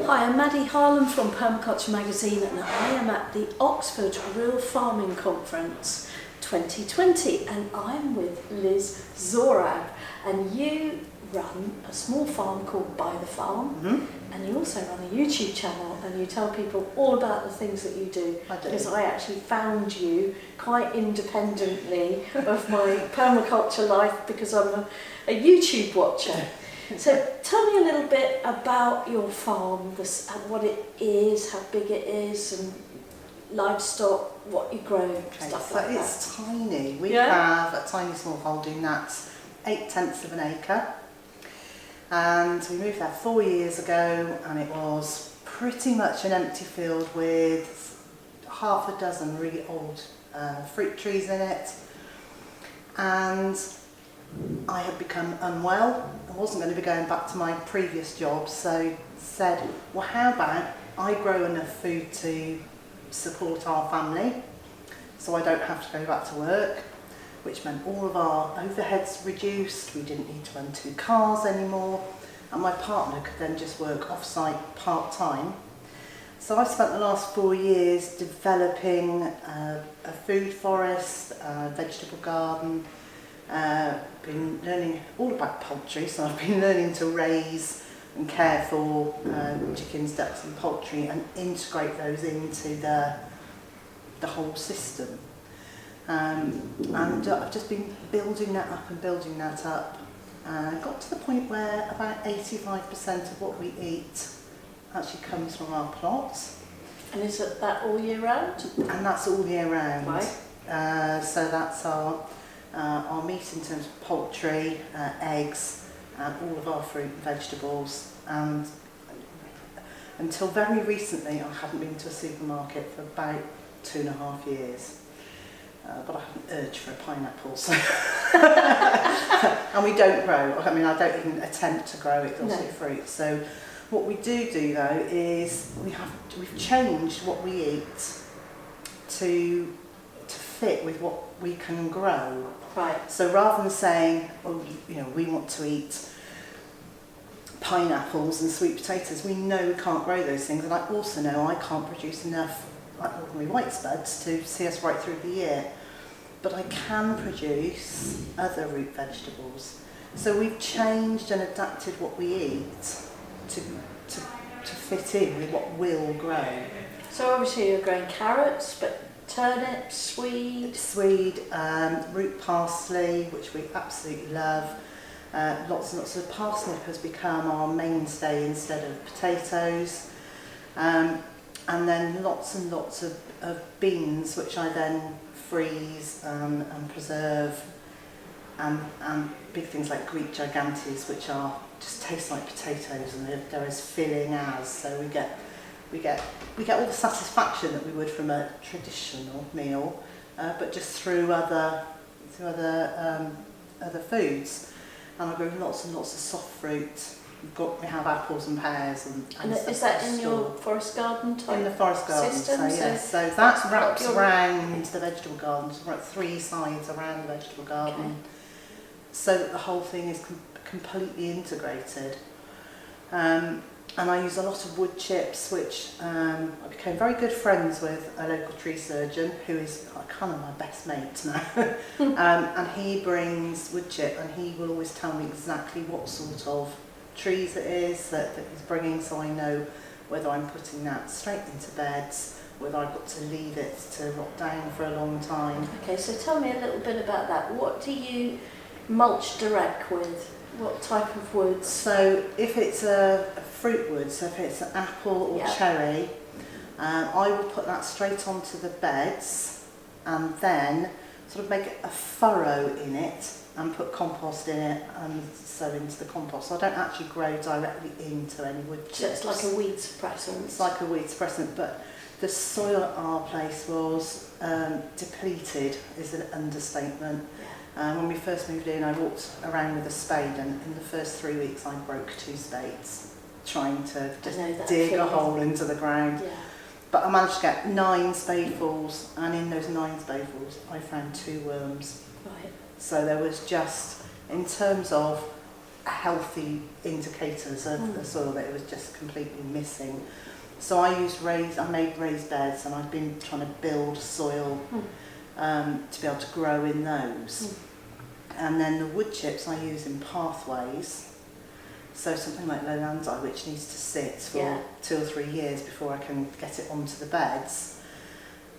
Hi, I'm Maddie Harlan from Permaculture magazine, and I am at the Oxford Real Farming Conference 2020, and I'm with Liz Zorab, and you run a small farm called Byther Farm, and you also run a YouTube channel, and you tell people all about the things that you do. I do. Because I actually found you quite independently of my permaculture life because I'm a YouTube watcher. So tell me a little bit about your farm, what it is, how big it is, and livestock, what you grow, stuff like that. It's tiny. We have a tiny small holding that's 8/10 of an acre, and we moved there 4 years ago, and it was pretty much an empty field with half a dozen really old fruit trees in it, and I had become unwell. I wasn't going to be going back to my previous job, so said, well, how about I grow enough food to support our family so I don't have to go back to work, which meant all of our overheads reduced, we didn't need to run 2 cars anymore, and my partner could then just work off-site part-time. So I've spent the last 4 years developing a food forest, a vegetable garden, been learning all about poultry, so I've been learning to raise and care for chickens, ducks and poultry and integrate those into the whole system. And I've just been building that up and building that up. Got to the point where about 85% of what we eat actually comes from our plots. And is it that all year round? And that's all year round. Right. So that's our meat in terms of poultry, eggs, and all of our fruit and vegetables. And until very recently, I hadn't been to a supermarket for about 2.5 years. But I had an urge for a pineapple, so and we don't grow. I mean, I don't even attempt to grow it, also fruit. So what we do though is we've changed what we eat to fit with what we can grow. Right. So rather than saying, oh, you know, we want to eat pineapples and sweet potatoes, we know we can't grow those things, and I also know I can't produce enough like ordinary white spuds to see us right through the year. But I can produce other root vegetables. So we've changed and adapted what we eat to fit in with what will grow. So obviously you're growing carrots, but turnips, swede, root parsley, which we absolutely love. Lots and lots of parsnip has become our mainstay instead of potatoes. And then lots and lots of beans, which I then freeze and preserve. And big things like Greek gigantes, which are just taste like potatoes, and they're as filling as. So we get all the satisfaction that we would from a traditional meal, but just through other foods. And I grow lots and lots of soft fruit. We have apples and pears and is that in your forest garden type? In the forest garden system? So yes, so that wraps around the vegetable garden, so we're at 3 sides around the vegetable garden, okay, so that the whole thing is completely integrated. And I use a lot of wood chips, which I became very good friends with a local tree surgeon who is kind of my best mate now. And he brings wood chip, and he will always tell me exactly what sort of trees it is that he's bringing, so I know whether I'm putting that straight into beds, whether I've got to leave it to rot down for a long time. Okay, so tell me a little bit about that. What do you mulch direct with? What type of woods? So if it's a fruit wood, so if it's an apple or cherry, I will put that straight onto the beds and then sort of make a furrow in it and put compost in it and sow into the compost. So I don't actually grow directly into any wood chips. So it's like a weed suppressant? It's like a weed suppressant, but the soil at our place was depleted, is an understatement. When we first moved in, I walked around with a spade, and in the first 3 weeks I broke 2 spades trying to just dig a hole into the ground. Yeah. But I managed to get 9 spadefuls, and in those 9 spadefuls I found 2 worms. Right. So there was just, in terms of healthy indicators of the soil that it was just completely missing. So I made raised beds, and I've been trying to build soil to be able to grow in those. And then the wood chips I use in pathways. So something like lowlandii, which needs to sit for 2 or 3 years before I can get it onto the beds,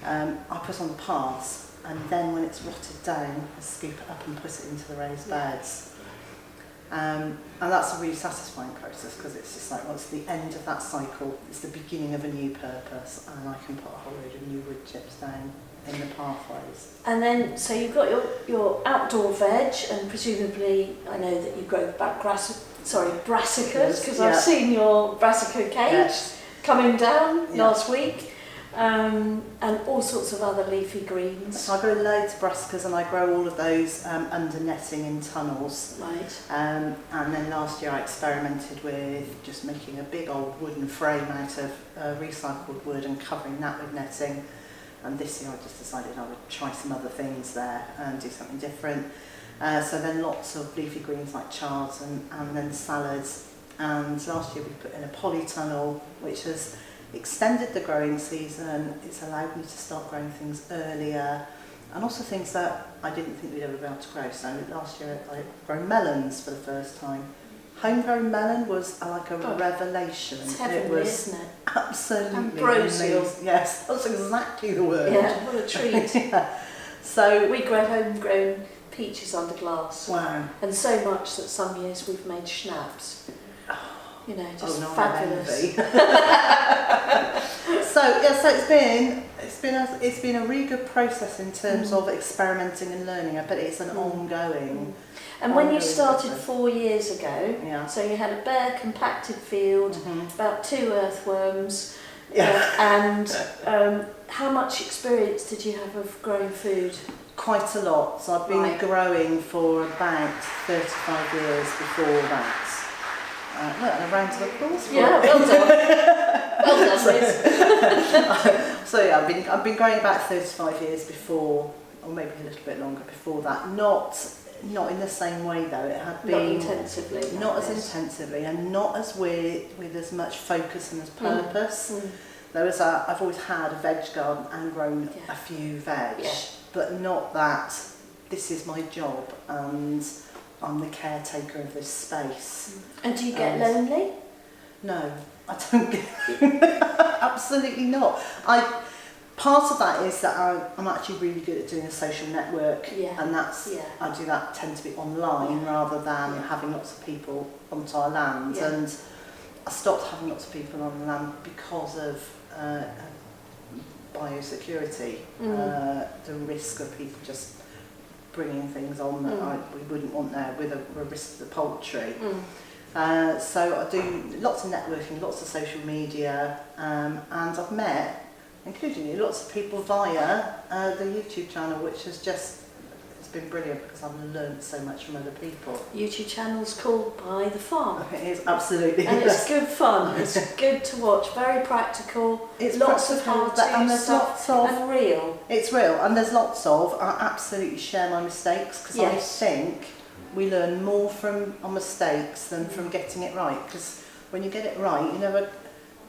I put on the paths, and then when it's rotted down, I scoop it up and put it into the raised beds. And that's a really satisfying process, because it's just like, well, it's the end of that cycle, it's the beginning of a new purpose, and I can put a whole load of new wood chips down in the pathways. And then, so you've got your outdoor veg, and presumably, I know that you grow brassicas, because I've seen your brassica cage coming down last week, and all sorts of other leafy greens. So I grow loads of brassicas, and I grow all of those under netting in tunnels. Right. And then last year I experimented with just making a big old wooden frame out of recycled wood and covering that with netting. And this year I just decided I would try some other things there and do something different. So then lots of leafy greens like chards and then salads. And last year we put in a polytunnel, which has extended the growing season. It's allowed me to start growing things earlier, and also things that I didn't think we'd ever be able to grow. So last year I grew melons for the first time. Homegrown melon was like a revelation. It's heavenly, it was isn't it? absolutely ambrosial. amazing. Yes, that's exactly the word. Yeah, what a treat. So we grow homegrown peaches under glass. Wow. And so much that some years we've made schnapps. You know, just fabulous. So it's been a really good process in terms of experimenting and learning, but it's an ongoing. And when you started 4 years ago, so you had a bare compacted field, about 2 earthworms, and how much experience did you have of growing food? Quite a lot. So I've been growing for about 35 years before that. A round of applause for it. Well done. Well done, Liz. So I've been growing about 35 years before, or maybe a little bit longer before that. Not in the same way though. It had been not as intensively, and not as with as much focus and as purpose. I've always had a veg garden and grown a few veg, but not that this is my job and I'm the caretaker of this space. And do you get lonely? No, I don't get absolutely not. Part of that is that I'm actually really good at doing a social network, and that's I do that tend to be online rather than having lots of people onto our land. And I stopped having lots of people on the land because of biosecurity, the risk of people just bringing things on that we wouldn't want there, with a risk to the poultry. So I do lots of networking, lots of social media, and I've met, including you, lots of people via the YouTube channel, which has just, it's been brilliant because I've learned so much from other people. YouTube channel's called Byther Farm. It is, absolutely. And it's good fun, it's good to watch, very practical, it's lots of how-to and there's stuff, and real. It's real, and there's lots of, I absolutely share my mistakes, because I think we learn more from our mistakes than from getting it right, because when you get it right, you're never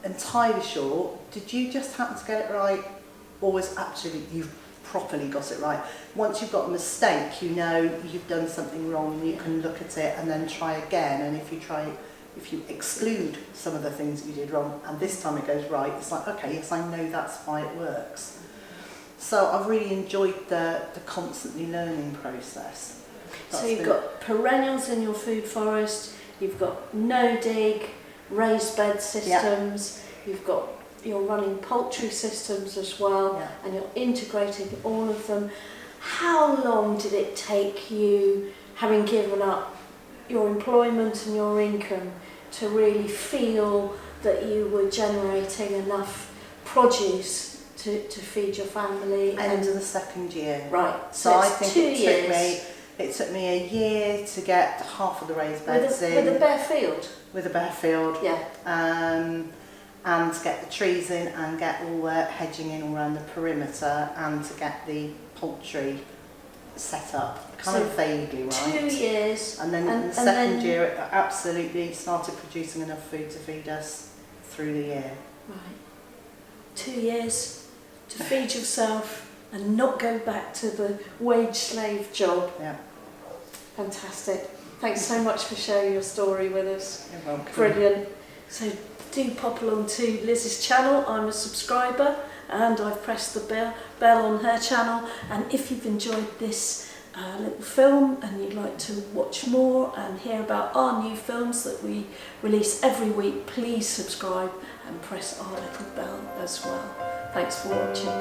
entirely sure, did you just happen to get it right, or was actually you've properly got it right? Once you've got a mistake, you know you've done something wrong, you can look at it and then try again, and if you exclude some of the things that you did wrong and this time it goes right, it's like, okay, yes, I know that's why it works. So I've really enjoyed the constantly learning process. So you've got perennials in your food forest, you've got no-dig, raised bed systems, you're running poultry systems as well, and you're integrating all of them. How long did it take you, having given up your employment and your income, to really feel that you were generating enough produce to feed your family? End of the second year. Right. So I think it took me a year to get half of the raised beds in. With a bare field? With a bare field. Yeah. And to get the trees in and get all the hedging in all around the perimeter, and to get the poultry set up, kind of vaguely, right? 2 years. And then in the second year, it absolutely started producing enough food to feed us through the year. Right. 2 years to feed yourself and not go back to the wage slave job. Yeah. Fantastic. Thanks so much for sharing your story with us. You're welcome. Brilliant. So do pop along to Liz's channel. I'm a subscriber and I've pressed the bell on her channel. And if you've enjoyed this little film and you'd like to watch more and hear about our new films that we release every week, please subscribe and press our little bell as well. Thanks for watching.